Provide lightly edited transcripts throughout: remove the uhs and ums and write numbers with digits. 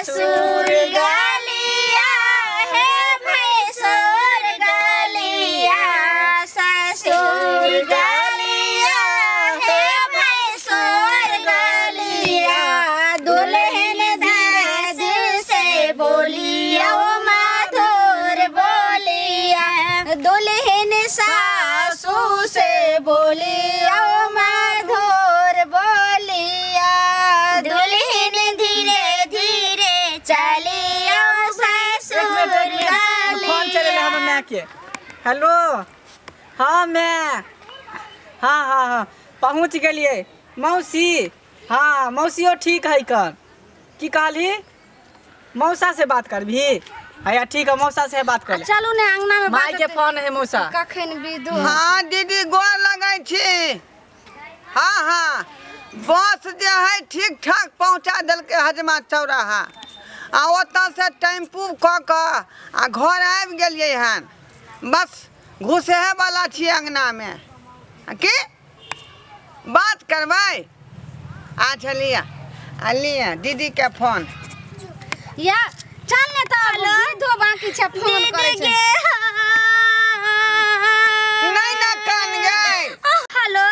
ससुर गलिया हे भैंसुर गलिया ससुर गलिया हे भैंसुर गलिया दुल्हन दर्द से बोलिया मधुर बोलिया दुल्हन सासू से बोलिया मधुर बोलिया दुल्हन धीरे धीरे चलिया ससुर गलिया। हेलो हाँ मैं हाँ पहुँच गलिए मौसी। हाँ मौसियो ठीक है कर की कहली मौसा से बात कर भी है ठीक है मौसा से बात कर चलू ने अंगना में माई के फोन है मौसा कखन विधु। हाँ दीदी गोर लगे छी। हाँ बस जे है ठीक ठाक पहुँचा दिल के हजमा चौराहा आ ओतऽ से टेम्पू कऽ कऽ आ घर आबि गेलिए हन बस घुसे वाला छी अंगना में की बात करबै। अच्छा लिया दीदी के फोन या चल ने तो विधु बाकी छै फोन करे छै नहीं ना कान गए। हेलो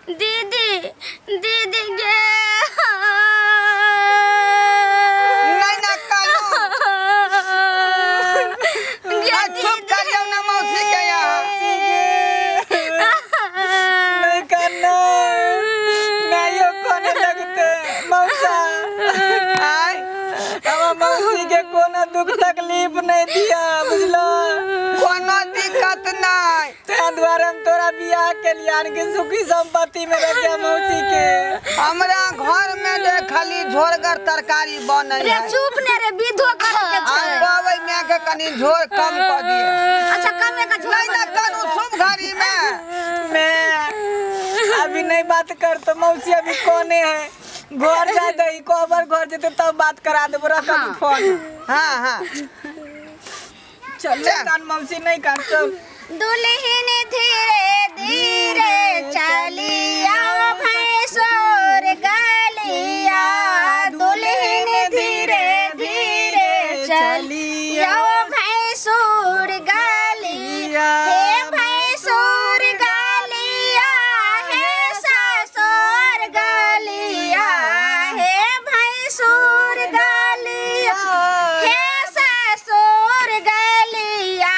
दीदी दीदी गे नहीं ना कानू चुप करियो ना मौसी के यहाँ नहीं करना नहीं कोने लगते मौसा आय अब मौसी के कोनो दुख तकलीफ नहीं दिया बुझलो कोनो दिक्कत नहीं ते द्वारा हम तोरा बियाह के लिए के सुखी संपत्ति में रखे मौसी के हमरा घर में दे खाली झोरगर तरकारी बनै रे है। चुप ने रे विधु करे के हम छै। कहबै मैं के कनी झोर कम कर दिए। अच्छा कमे का नहीं ना करू शुभ घड़ी में मैं अभी नहीं बात कर तो मौसी अभी कोने है घर जा दई कोबर घर जते तब बात करा देबो रख अभी फोन। हाँ चल कान मौसी नहीं कर चल दुल्हन धीरे धीरे चलिया भैंसुर गलिया दुल्हन धीरे धीरे चलिया भैंसुर गलिया हे भैंसुर गलिया हे ससुर गलिया हे भैंसुर गलिया हे ससुर गलिया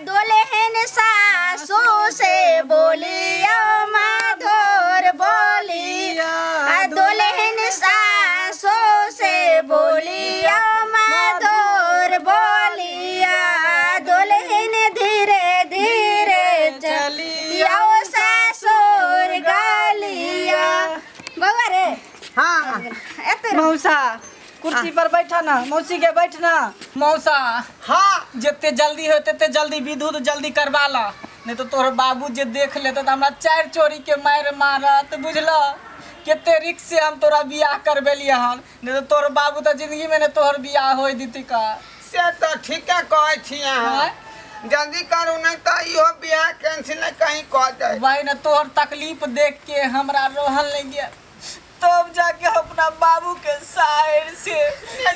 दुल्हन सासू से बोलिया मधुर बोलिया दुल्हन सासू से बोलिया मधुर बोलिया दुल्हन धीरे धीरे चलिया ससुर गलिया। बउआ रे हाँ मौसा कुर्सी पर बैठा ना मौसी के बैठना मौसा हाँ जितने जल्दी हो ते जल्दी विधु तो जल्दी करवा ला नहीं तो तोहर बाबू जे देख लेते तो हमरा चार चोरी के मार मारत बुझलो केते रिक्स से हम तोरा बियाह करबेलिए हन नहीं तो तोहर बाबू तो जिंदगी में ने तोहर बियाह होई दीती का से तो ठीक है कहै छी अहाँ जल्दी करू नहीं तो इहो बियाह कैंसिल कहीं कह दे भाई ना तोहर तकलीफ देख के हमरा रोहन लग गया तब जाके अपना बाबू के साइड से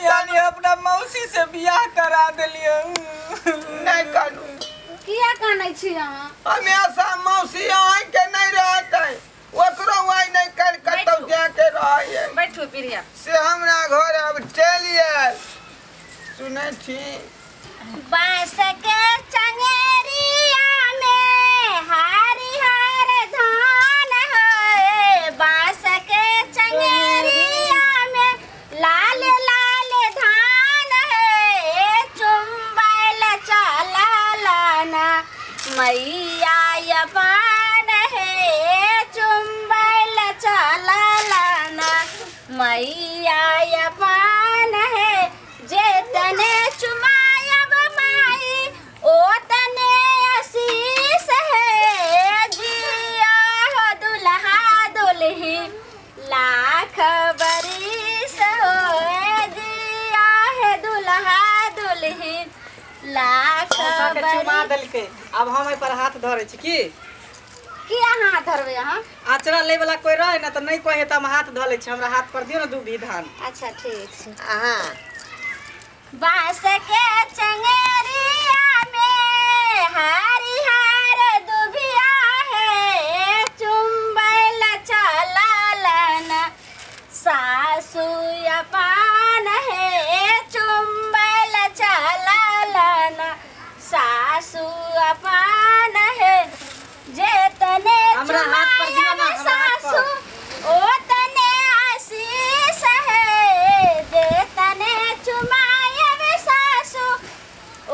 यानी अपना मौसी से बियाह करा दिलिए नहीं करू किया कानै छी अहाँ हमेशा मौसी आई के नहीं रहते ओकरो आई नहीं कर कतौ जाके रहे बैठू प्रिया से हमरा घर अब चलिए सुनै छी बांस के चंगेरिया में हरिहर धान है बांस के चंगेरिया में लाल लाल धान है चुम्बल चला लाना मैया यपान है चुम्बल चला लाना मैया यपान है जे तने चुमायब माई ओ तने आशीष है जिया हो दुल्हा दुल्ही लाख बरिस हो जिया है दुल्हा दुल्ही लाख चुमा बरिस। दिल के अब हम पर हाथ धरे छी की किया हाथ धरबे अहाँ आचरा ले वाला कोई रहे ना तो नहीं कहे तो हम हाथ धले छी हमरा हाथ पर दियो ना दू विधान। अच्छा ठीक छै हाँ बांस के चंगेरिया में हरिहर दुबिया है चुंबल चललन सासु अपान है चुंबल चललन सासु अपान है जेतने हमरा हाथ पर दियो ना, हमरा हाथ पर। सासु ओ तने आशीष है जेतने चुमायब सासु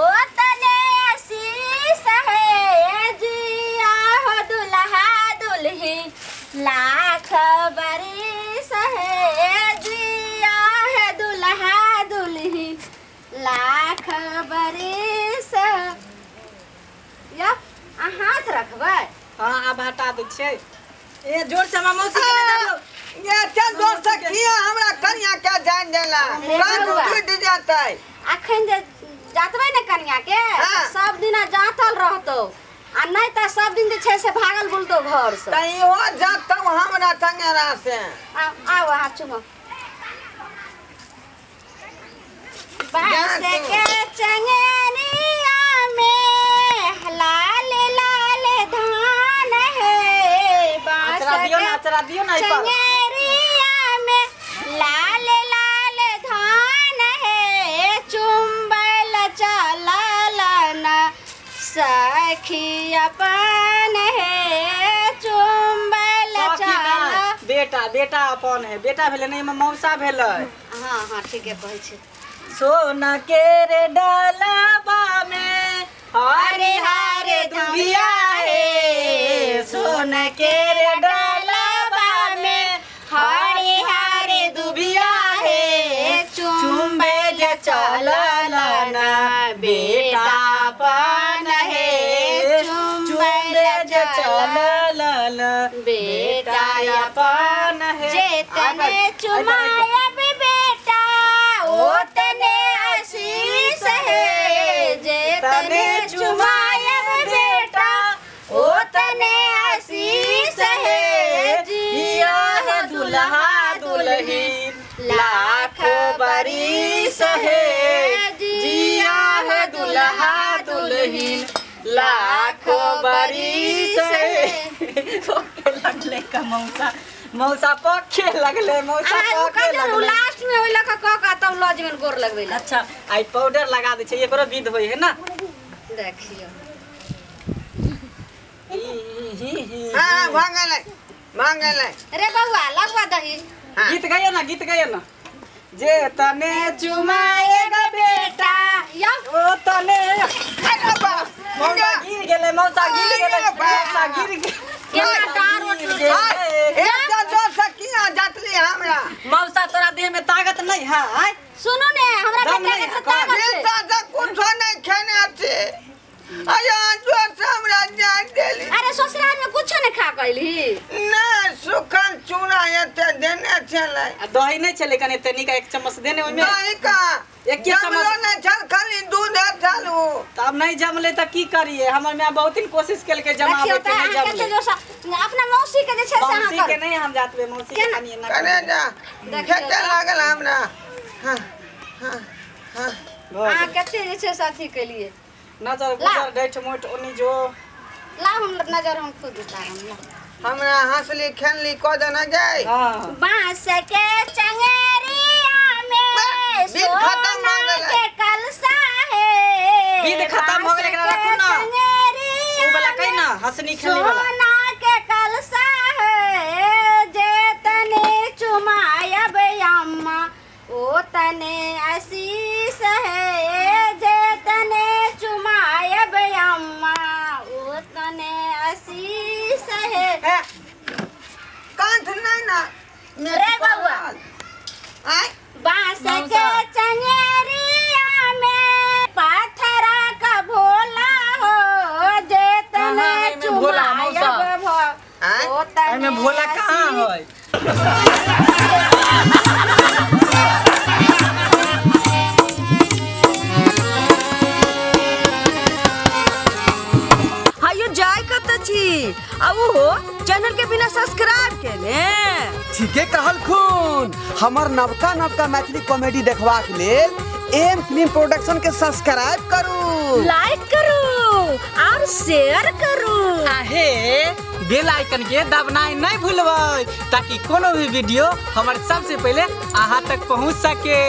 ओ तने आशीष है जिया हो दुल्हा दुल्ही लाख बरिस है जिया है दुल्हा दुल्ही लाख बरिस या हाथ रखबै हाँ अब हटा दे छै ए जोर से हमरा मौसी के नहीं दो ये चल दोर से किया हमरा कन्या क्या जान देला कान टूट जाता है अखन जे जातबै ने कन्या के हाँ। सब दिन जातल रहतो आ नहीं त सब दिन जे छै से भागल बुलतो घर से तई हो जात हमरा संगेरा से आओ हाथ चुमो बांस के चंगेरिया में लाल लाल धान है बांस अचरा दियो ना इस पर चंगेरिया में लाल लाल धान है चुंबल चललन सखी अपन है चुंबल सखी ना, चल बेटा बेटा अपन है बेटा भेले नहीं में मौसा भेले हाँ हाँ ठीक है कहै छै सोना के रे डालबा में हरे हरे दुबिया है सोना के रे डालबा में हरे हरे दुबिया है चुंबे जे चललना बेटा अपन है चुंबे जे चललन बेटा अपन है जेतने चुमायब बेटा ओतने आशीष है जेतने चुमायब बेटा ओतने आशीष है जिया है दुल्हा दुल्ही लाख बरिस है जिया है दुल्हा दुल्ही लाख बरिस है लगले का मौसा मौसा पखे लगले मौसा पखे लगले लास्ट में होइला का तब लॉज में गोर लगवेला अच्छा आई पाउडर लगा दे छै एकरो विध होय है ना देखियो हां मांगले रे बउआ लगवा दही गीत गाइयो ना जे तने चुमाएगा बेटा या ओ तने अरे बाप मौसा गिर गेले केना डार उठ एक जो सकिया जातली हमरा मौसा तोरा देह में ताकत नहीं है आय सुनो ने हमरा दम बेटा नहीं के है, ताकत ये छै सादा कुछ नहीं खेने अच्छे आया जो हमरा जान देली अरे ससुराल में कुछ नहीं खा कैली ना सुखल चूड़ा एते देने छले दही नहीं चले कने तनी का एक चम्मच देने ओमे नहीं का एक के चम्मच जमलो नहीं चल खाली दूध है चालू तब नहीं जमले त की करिए हमर में बहुत दिन कोशिश केल के जमावे के नहीं जमले अपना मौसी के जे छै से मौसी अहाँ के कर नहीं हम जातबे मौसी के कनी ना करे जा खेते लागल हमरा हां हां अहाँ कते जे छै साथी के लिए नजर गुजर डैठ मोट ओनी जो ला हम नजर हम खुद उतारम हमरा हंसली खेलली को देना जाए हां बांस के चंगेरिया में बीत खत्म हो सोना गेलै। के कलसा है बीत खत्म हो गेलै, एकरा रखू ना। उ वाला कही ना हंसनी खेलने वाला सोना के कलसा है जेतने चुमायब अम्मा ओ तने आशीष है जेतने चुमायब अम्मा ओ तने आशीष है कांठ नहीं ना रे बउआ आय बांस के मौसा। चंगेरिया में पाथरा का भोला हो जेतने हाँ, एमे भोला, मौसा। चुमायब आय ओ तने एमे भोला कहाँ आशीष है हायो जाय कत छी आ वो चैनल के बिना सब्सक्राइब के ने ठीके कहल खूब सुन हमर नवका नवका मैथिली कॉमेडी देखबाक लेल एम फिल्म प्रोडक्शन के सब्सक्राइब करू, लाइक करू और शेयर करू। आहे बेल आइकन के दबनाई नहीं भूलबै ताकि कोनो भी वीडियो हमारे सबसे पहले अहाँ तक पहुँच सके।